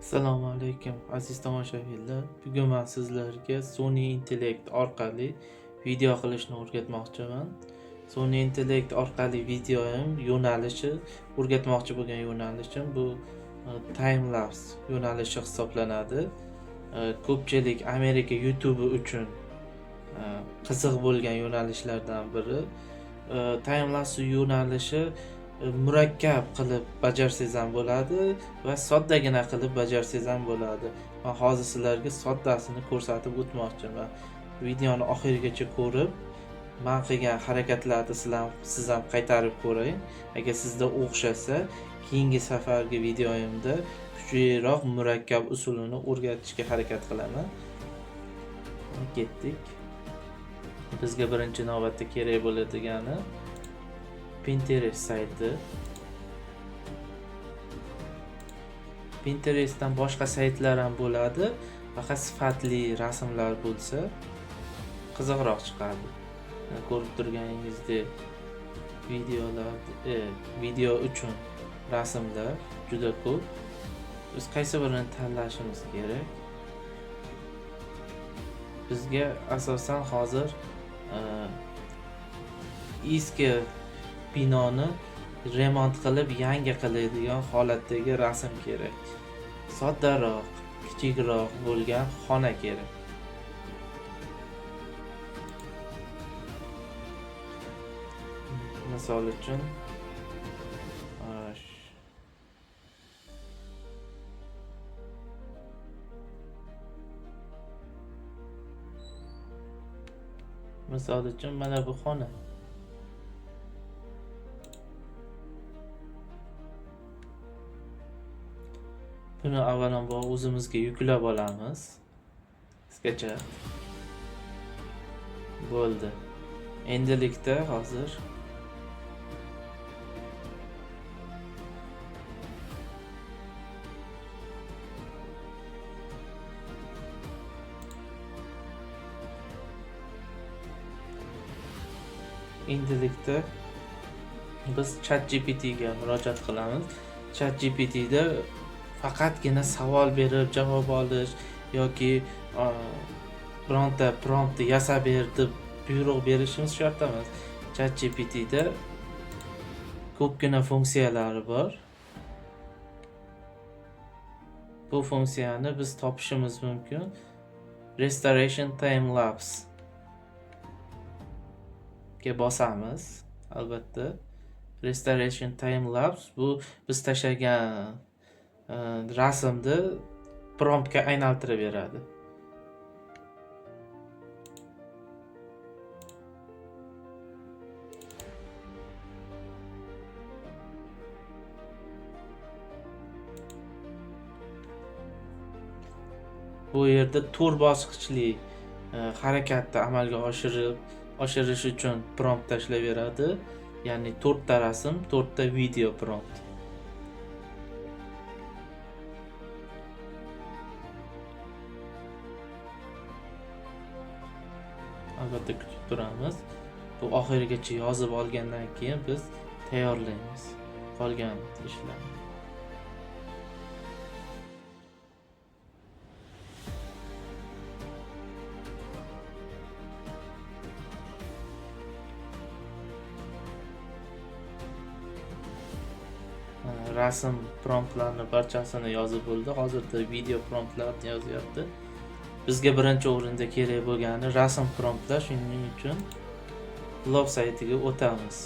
Assalomu alaykum aziz tomoshabinlar. Bugun men sizlarga Sony Intellect orqali video qilishni o'rgatmoqchiman. Sony Intellect orqali videoyim yo'nalishi, o'rgatmoqchi bo'lgan yo'nalishim bu time lapse yo'nalishi hisoblanadi. Ko'pchilik Amerika YouTube uchun qiziq bo'lgan yo'nalishlardan biri. Time lapse yo'nalishi murakkab qilib bajarsangiz ham bo'ladi va soddagina qilib bajarsangiz ham bo'ladi. Men hozir sizlarga soddasini ko'rsatib o'tmoqchiman. Videoni oxirigacha ko'rib, men qilgan harakatlarni siz ham qaytarib ko'ring. Agar sizda o'xshasa, keyingi safargi videoyimda kuchliroq murakkab usulini o'rgatishga harakat qilaman. Ketdik. Bizga birinchi navbatda kerak bo'ladigani Pinterest sayti. Pinterestdan boshqa saytlar ham bo'ladi, faqat sifatli rasmlar bo'lsa qiziqroq chiqadi. Ko'rib turganingizdek video uchun rasmlar juda ko'p. Biz qaysi birini tanlashimiz kerak? Bizga asosan hozir eski binoni remont qilib yangi qiladigan holatdagi rasm kerak. Soddaroq, kichikroq bo'lgan xona kerak. Misol uchun mana bu xona. Buni avvalambor o'zimizga yuklab olamiz. Sketch'a bo'ldi. Endilikda hozir biz ChatGPT ga murojaat qilamiz. ChatGPT da faqatgina savol berib javob olish yoki bironta promptni yasab ber deb buyruq berishimiz shart emas. ChatGPT da ko'pgina funksiyalari bor. Bu funksiyani biz topishimiz mumkin. Restoration time lapse ga bosamiz. Albatta Restoration time lapse bu biz tashlagan rasmni promptga aylantirib beradi. Bu yerda 4 bosqichli harakatni amalga oshirish uchun prompt tashlab beradi. Ya'ni 4 ta rasm, 4 ta video prompt. Albatta kutib turamiz. Bu oxirigacha yozib olgandan keyin biz tayyorlaymiz qolgan ishlarni. Rasm promptlarini barchasini yozib bo'ldi. Hozirda video promptlarni yozyapti. Bizga birinchi o'rinda kerak bo'lgani rasm promptlar, shuning uchun blog saytiga o'tamiz.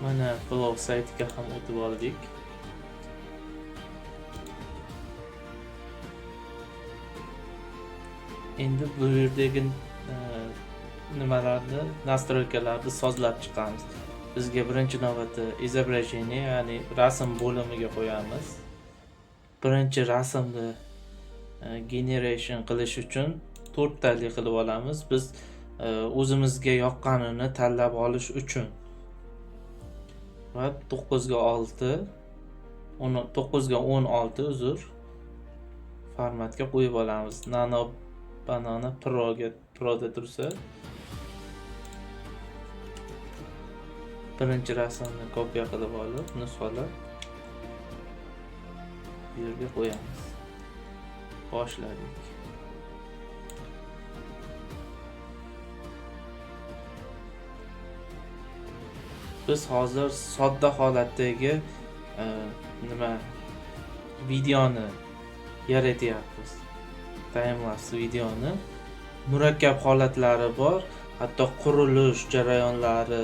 Mana blog saytiga ham o'tib oldik. Endi bu yerdagi nimalarni, nastroykalarni sozlab chiqamiz. Bizga birinchi navbatda изображение, ya'ni rasm bo'limiga qo'yamiz. Birinchi rasmni generation qilish uchun 4 tali qilib olamiz. Biz o'zimizga yoqqanini tanlab olish uchun. Va 9 ga 6, 9 ga 16 uzr. formatga qo'yib olamiz. Nano Banana Pro'da tursa birinchi rasmni kopiya qilib olib, nusxalab bu yerga qo'yamiz. Boshladik. Biz hozir sodda holatdagi videoni yaratyapmiz. Timelapse videoni. Murakkab holatlari bor, hatto qurilish jarayonlari,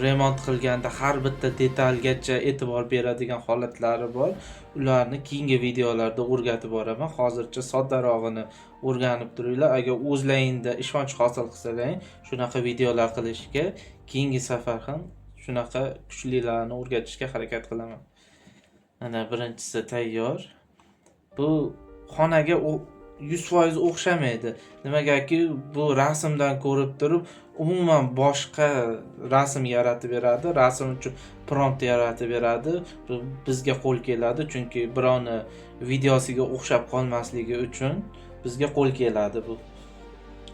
remont qilganda har bitta detalgacha e'tibor beradigan holatlari bor. Ularni keyingi videolarda o'rgatib boraman. Hozircha soddarog'ini o'rganib turinglar. Agar o'zlaringizda ishonch hosil qilsalaring, shunaqa videolar qilishga, keyingi safar ham shunaqa kuchlilarni o'rgatishga harakat qilaman. Mana birinchisi tayyor. Bu xonaga 100% o'xshamaydi. Nimagaki bu rasmdan ko'rib turib, umuman boshqa rasm yaratib beradi. Rasm uchun prompt yaratib beradi. Bizga qo'l keladi, chunki birovni videosiga o'xshab qolmasligi uchun bizga qo'l keladi bu.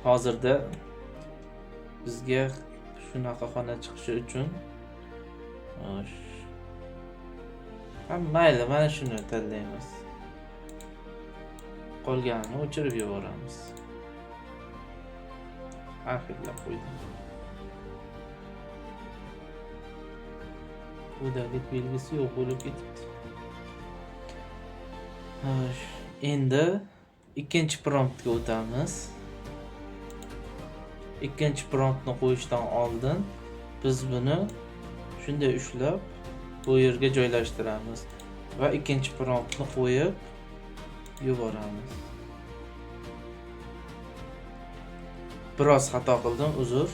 Hozirda bizga shunaqa xona chiqishi uchun mayli, mana shuni tanlaymiz. Qolganini o'chirib yuboramiz. Arxivlab qo'ydim. Udalik belgisi yo'q bo'lib ketibdi. Endi ikkinchi promptga o'tamiz. Ikkinchi promptni qo'yishdan oldin biz buni shunday ushlab bu yerga joylashtiramiz va ikkinchi promptni qo'yib yuboramiz. Biroz xato qildim, uzr.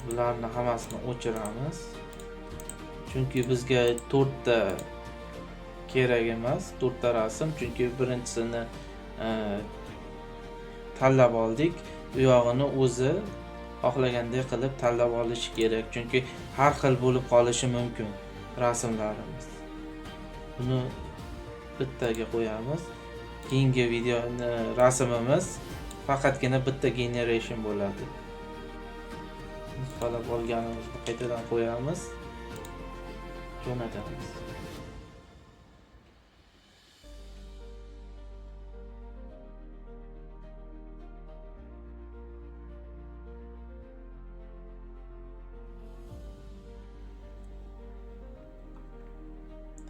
Bularni hammasini o'chiramiz. Chunki bizga 4 ta kerak emas, 4 ta rasm, chunki birinchisini tanlab oldik. Bu yog'ini o'zi xohlagandek qilib tanlab olish kerak, chunki har xil bo'lib qolishi mumkin rasmlarimiz. Buni bittaga qo'yamiz. Keyingi videoni rasmimiz faqatgina bitta generation bo'ladi. Nusxalab olganimizni qaytadan qo'yamiz. Jo'natamiz.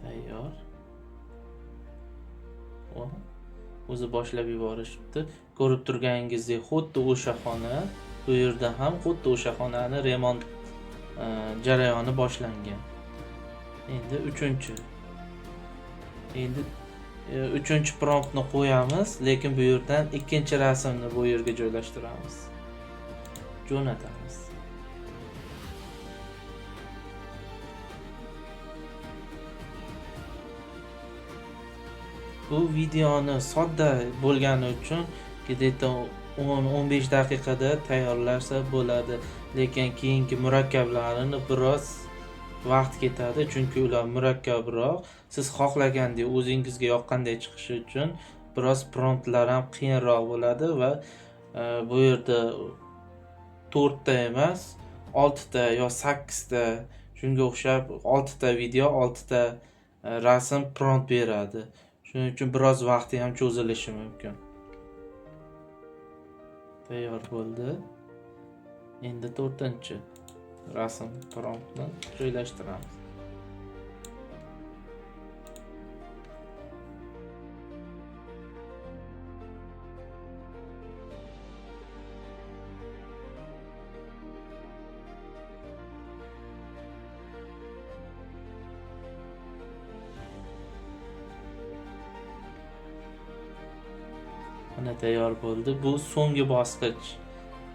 Tayyor. O'zi boshlab yuborishibdi. Ko'rib turganingizdek, xuddi o'sha xona, bu yerda ham xuddi o'sha xonani remont jarayoni boshlangan. Endi uchinchi promptni qo'yamiz, lekin bu yerdan ikkinchi rasmni bu yerga joylashtiramiz. Jo'natamiz. Bu videoni sodda bo'lgani uchun где-то 10-15 daqiqada tayyorlasa bo'ladi, lekin keyingi murakkablarini biroz vaqt ketadi, chunki ular murakkabroq. Siz xohlagandek o'zingizga yoqqanday chiqishi uchun biroz promptlar ham qiyinroq bo'ladi va bu yerda 4 ta emas, 6 ta yo 8 ta, shunga o'xshab 6 ta video, 6 ta rasm prompt beradi. Shuning uchun biroz vaqti ham cho'zilishi mumkin. Tayyor bo'ldi. Endi 4-chi rasm promptni joylashtiramiz. Mana tayyor bo'ldi. Bu so'nggi bosqich.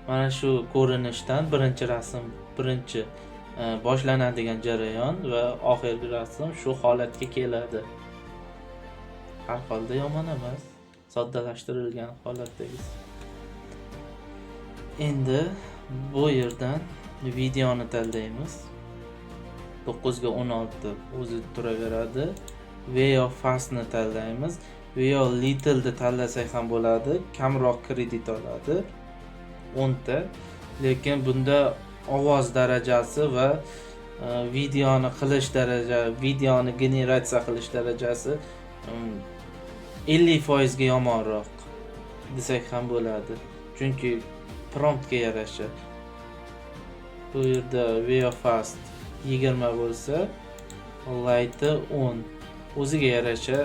Mana shu ko'rinishdan birinchi rasm, birinchi boshlanadigan jarayon va oxirgi rasm shu holatga keladi. Har holda yomon emas, soddalashtirilgan holatdagi. Endi bu yerdan videoni tanlaymiz. 9 ga 16 o'zi turaveradi. Way of Fast'ni tanlaymiz. Yo little da tanlasak ham bo'ladi, kamroq kredit oladi 10 ta. Lekin bunda ovoz darajasi va videoni qilish videoni generatsiya qilish darajasi 50% ga yomonroq desak ham bo'ladi. Chunki promptga yarasha. Bu yerda VO fast 20 bo'lsa, light 10. O'ziga yarasha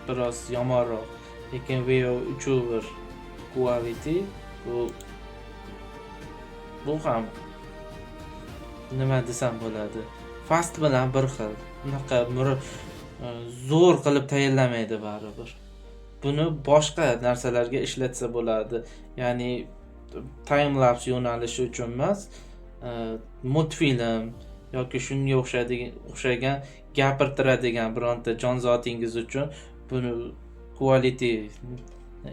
biroz yomonroq. Lekin VO 3.1 quality bu ham nima desam bo'ladi. Fast bilan bir xil. Unaqa zo'r qilib tayinlamaydi baribir. Buni boshqa narsalarga ishlatsa bo'ladi. Ya'ni time lapse yo'nalishi uchun emas, multfilm yoki shunga o'xshagan gapirtiradigan bironta jonzotingiz uchun buni quality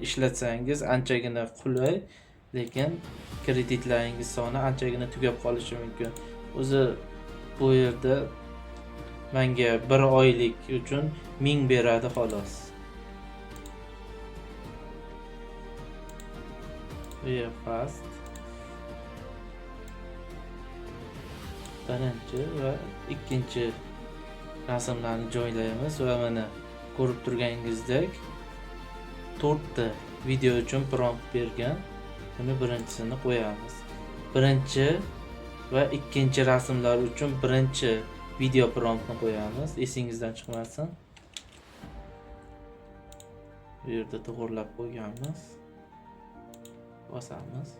ishlatsangiz anchagina qulay, lekin kreditlaringiz soni anchagina tugab qolishi mumkin. O'zi bu yerda menga 1 oylik uchun 1000 beradi xolos. VO fast birinchi va ikkinchi rasmlarni joylaymiz va mana ko'rib turganingizdek 4 ta video uchun prompt bergan. Buni birinchisini qo'yamiz. Birinchi va ikkinchi rasmlar uchun birinchi video promptni qo'yamiz. Esingizdan chiqmasin. Bu yerda to'g'rilab qo'yganmiz. Bosamiz.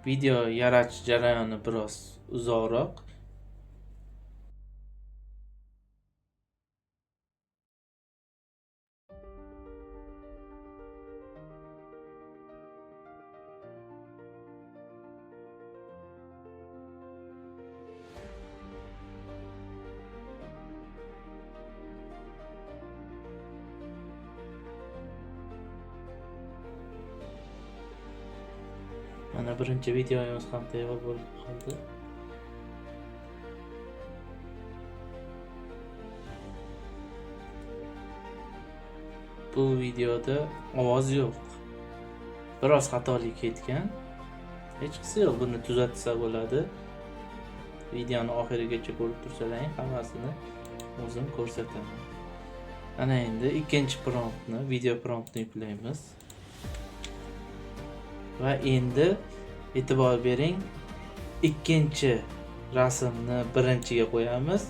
Video yaratish jarayoni biroz uzoqroq. Mana birinchi videomiz ham tayyor bo'lib qoldi. Bu videoda ovoz yo'q. Biroz xatolik ketgan. Hech qisi yo'q, buni tuzatsa bo'ladi. Videoni oxirigacha ko'rib tursalaring, hammasini o'zim ko'rsataman. Ana endi ikkinchi promptni, video promptni yuklaymiz. Va endi e'tibor bering, ikkinchi rasmni birinchiga qo'yamiz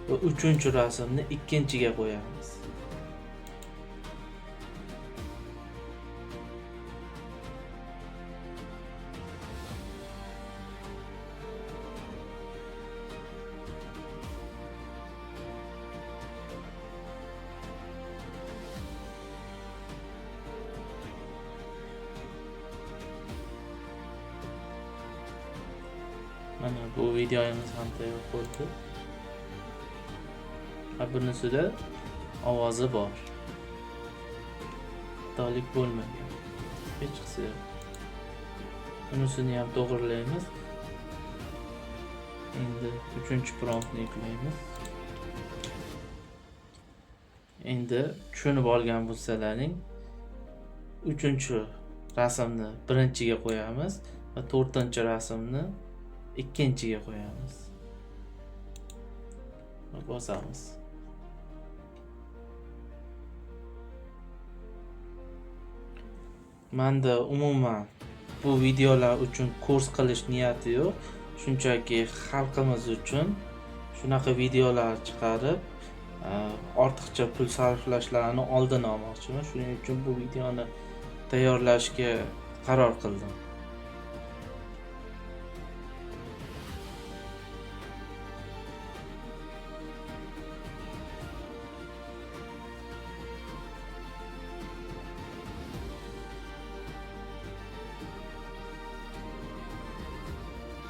va uchinchi rasmni ikkinchiga qo'yamiz. Mana bu videomiz ham tayyor bo'ldi. Bunisida ovozi bor. Xatolik bo'lmagan. Hech qisi yo'q. Bunisini ham to'g'rilaymiz. Endi uchinchi promptni yuklaymiz. Endi tushunib olgan bo'lsalaring, uchinchi rasmni birinchiga qo'yamiz va to'rtinchi rasmni ikkinchiga qo'yamiz. Bosamiz. Menda umuman bu videolar uchun kurs qilish niyati yo'q. Shunchaki xalqimiz uchun shunaqa videolar chiqarib, ortiqcha pul sarflashlarini oldini olmoqchiman. Shuning uchun bu videoni tayyorlashga qaror qildim.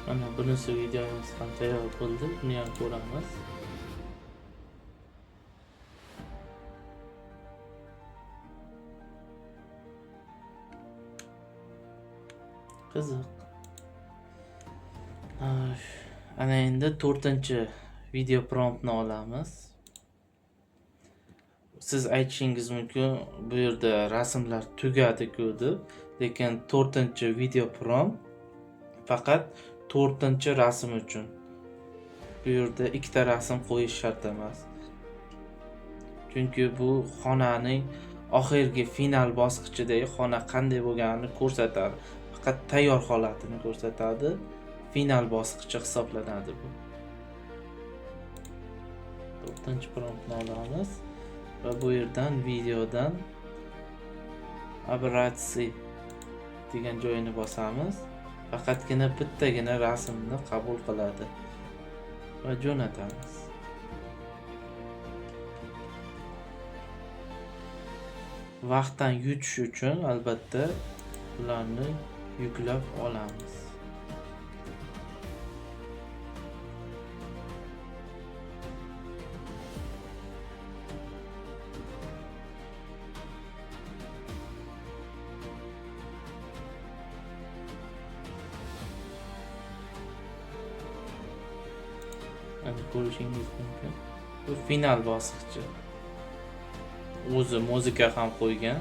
Mana bunisi videomiz ham tayyor bo'ldi. Buni ham ko'ramiz. Qiziq. Ana endi 4-video promptni olamiz. siz aytishingiz mumkin bu yerda rasmlar tugadi-ku deb, lekin 4-video prompt faqat 4-rasm uchun. Bu yerda ikkita rasm qo'yish shart emas. Chunki bu xonaning oxirgi final bosqichidagi xona qanday bo'lganini ko'rsatadi. Faqat tayyor holatini ko'rsatadi. Final bosqichi hisoblanadi bu. 4-promptni olamiz va bu yerdan videodan aberratsiya degan joyini bosamiz. Faqatgina bittagina rasmni qabul qiladi va jo'natamiz. Vaqtdan yutish uchun albatta ularni yuklab olamiz. Ko'rishingiz mumkin. Bu final bosqichi. O'zi muzika ham qo'ygan,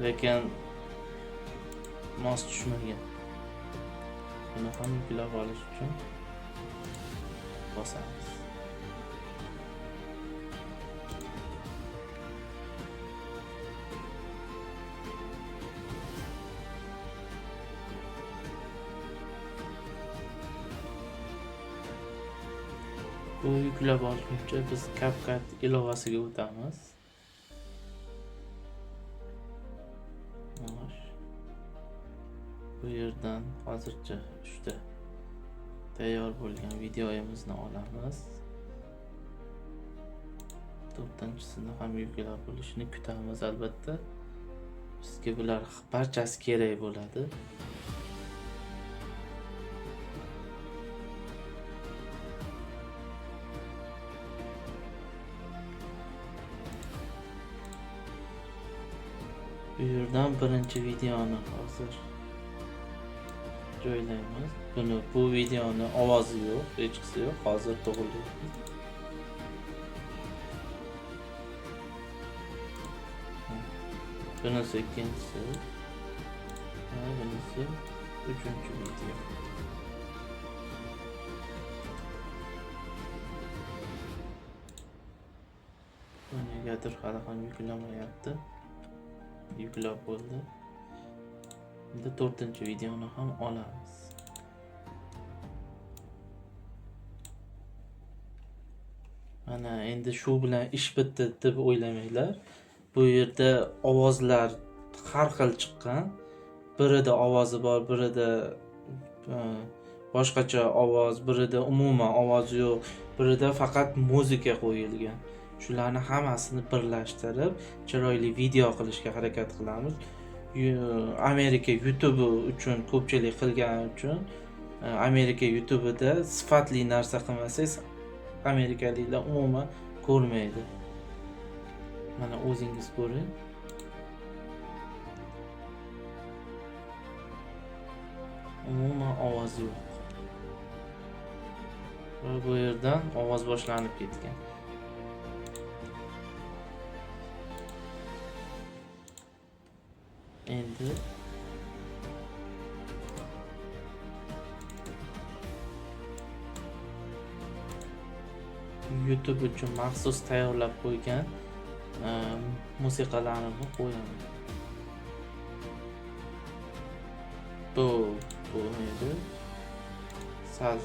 lekin mos tushmagan. Buni ham yuklab olish uchun bosamiz. Bu yuklab olguncha biz CapCut ilovasiga o'tamiz. Bu yerdan hozircha uchta tayyor bo'lgan videomizni olamiz. 4-chisini ham yuklab bo'lishini kutamiz albatta. Bizga bular barchasi kerak bo'ladi. Bu yerdan birinchi videoni hozir joylaymiz. Bu videoni ovozi yo'q, hech qisi yo'q. Hozir to'g'rilaymiz. Bunisi ikkinchisi. Bunisi uchinchi video. Negadir hali ham yuklamayapti. Yuklab bo'ldi. Endi 4-videoni ham olamiz. Mana endi shu bilan ish bitdi deb o'ylamanglar. Bu yerda ovozlar har xil chiqqan. Birida ovozi bor, birida boshqacha ovoz, birida umuman ovoz yo'q, birida faqat muzika qo'yilgan. Shularni hammasini birlashtirib chiroyli video qilishga harakat qilamiz. Amerika YouTube uchun ko'pchilik qilgani uchun Amerika YouTube'da sifatli narsa qilmasangiz amerikaliklar umuman ko'rmaydi. Mana o'zingiz ko'ring. Umuman ovoz yo'q. Va bu yerdan ovoz boshlanib ketgan. Endi YouTube uchun maxsus tayyorlab qo'ygan musiqalarini qo'yaman. Bu edi. Sal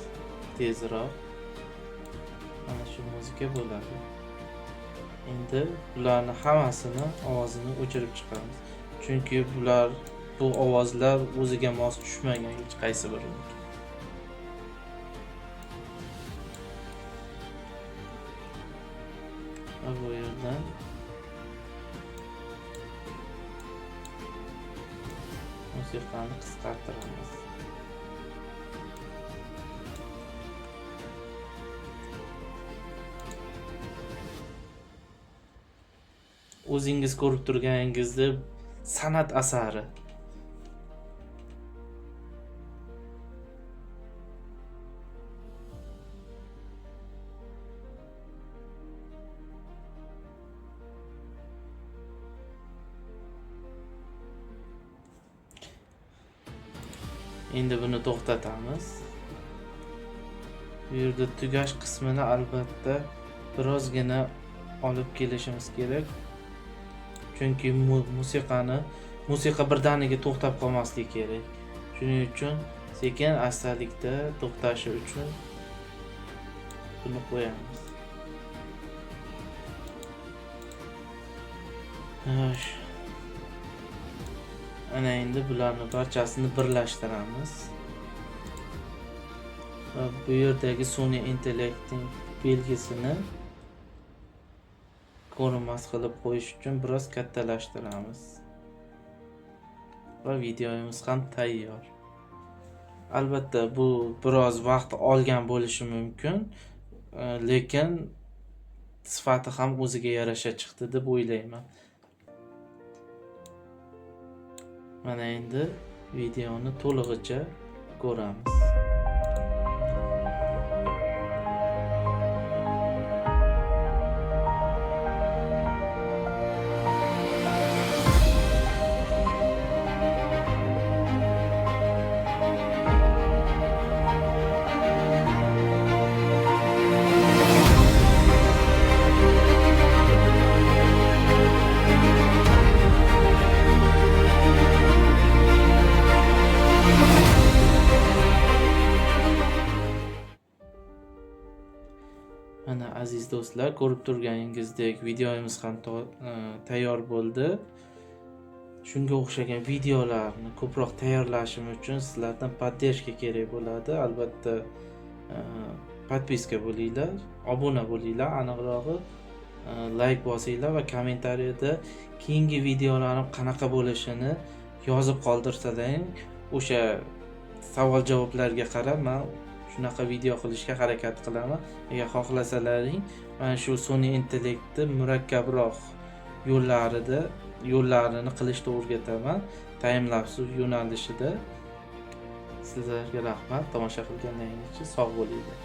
tezroq mana shu muzika bo'ladi. Endi bularni hammasini ovozini o'chirib chiqamiz. Chunki bu ovozlar o'ziga mos tushmagan hech qaysi biri. Va bu yerdan musiqani qisqartiramiz. O'zingiz ko'rib turganingizdek san'at asari. Endi buni to'xtatamiz. Bu yerda tugash qismini albatta birozgina olib kelishimiz kerak. Chunki musiqa birdaniga to'xtab qolmasligi kerak. Shuning uchun sekin astalikda to'xtashi uchun buni qo'yamiz. Ana endi bularni barchasini birlashtiramiz. Va bu yerdagi Sony Intellect'ning belgisini ko'rinmas qilib qo'yish uchun biroz kattalashtiramiz. Va videomiz ham tayyor. Albatta bu biroz vaqt olgan bo'lishi mumkin, lekin sifati ham o'ziga yarasha chiqdi deb o'ylayman. Mana endi videoni to'lig'icha ko'ramiz. Mana aziz do'stlar, ko'rib turganingizdek videomiz ham tayyor bo'ldi. Shunga o'xshagan videolarni ko'proq tayyorlashim uchun sizlardan poddershka kerak bo'ladi. Albatta podpiska bo'linglar, obuna bo'linglar, aniqrog'i like bosinglar va kommentariyada keyingi videolarim qanaqa bo'lishini yozib qoldirsalaring, o'sha savol-javoblarga qarab men shunaqa video qilishga harakat qilaman. Agar xohlasalaring, mana shu Sony Intellect'ni murakkabroq yo'llarini qilishni o'rgataman, time-lapse yo'nalishida. Sizlarga rahmat, tomosha qilganlaringiz uchun sog' bo'linglar.